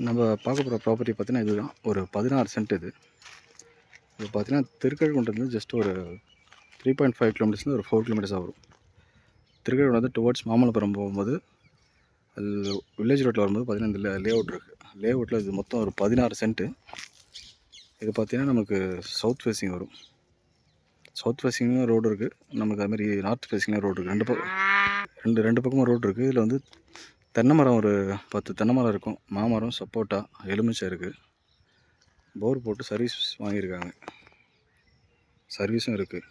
நம்ம பார்க்க போகிற ப்ராப்பர்ட்டி பார்த்தீங்கன்னா இதுதான். ஒரு 16 சென்ட் இது. இது பார்த்தீங்கன்னா திருக்கழுக்குன்றத்துலேருந்து ஜஸ்ட் ஒரு 3.5 கிலோமீட்டர்ஸ்லேருந்து ஒரு 4 கிலோமீட்டர்ஸாக வரும். திருக்கழுக்குன்றம் வந்து டுவர்ட்ஸ் மாமல்லபுரம் போகும்போது வில்லேஜ் ரோட்டில் வரும்போது பார்த்தீங்கன்னா இந்த லே அவுட் இருக்குது. லே அவுட்டில் இது மொத்தம் ஒரு 16 சென்ட்டு. இது பார்த்தீங்கன்னா நமக்கு சவுத் ஃபேஸிங் வரும். சவுத் ஃபேஸிங்கும் ரோடு இருக்குது, நமக்கு அதுமாதிரி நார்த் ஃபேஸிங்கும் ரோடு இருக்குது. ரெண்டு பக்கமும் ரோடு இருக்குது. இதில் வந்து தென்னை மரம் ஒரு 10 தென்னை மரம் இருக்கும். மாமரம், சப்போட்டா, எலுமிச்சை இருக்குது. போர் போட்டு சர்வீஸ் வாங்கியிருக்காங்க, சர்வீஸும் இருக்குது.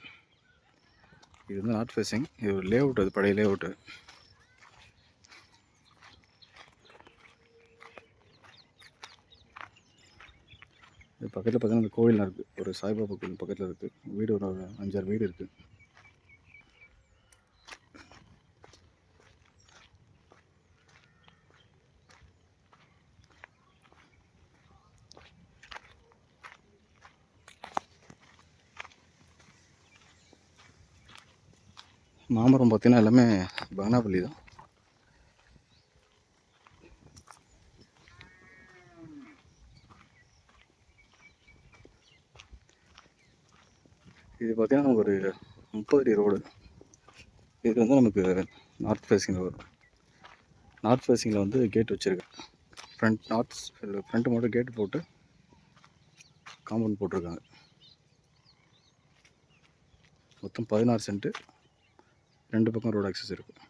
இது வந்து நார்த் ஃபேஸிங். இது ஒரு லே அவுட், அது பழைய லே அவுட்டு. இது பக்கத்தில் பார்த்தீங்கன்னா இந்த கோயிலாம் இருக்குது. ஒரு சாய்பாபா கோயில் பக்கத்தில் இருக்குது. வீடு ஒரு 5-6 வீடு இருக்குது. மாமரம் பார்த்தீங்கன்னா எல்லாமே பங்கனாப்பள்ளி தான். இது பார்த்தீங்கன்னா ஒரு 30 அடி ரோடு. இது வந்து நமக்கு நார்த் ஃபேஸிங்கில் வரும். நார்த் ஃபேஸிங்கில் வந்து கேட் வச்சுருக்கேன். ஃப்ரண்ட்டு மட்டும் கேட்டு போட்டு காம்பவுண்ட் போட்டிருக்காங்க. மொத்தம் 16 சென்ட்டு. 2 பக்கம் ரோடு ஆக்சஸ் இருக்குது.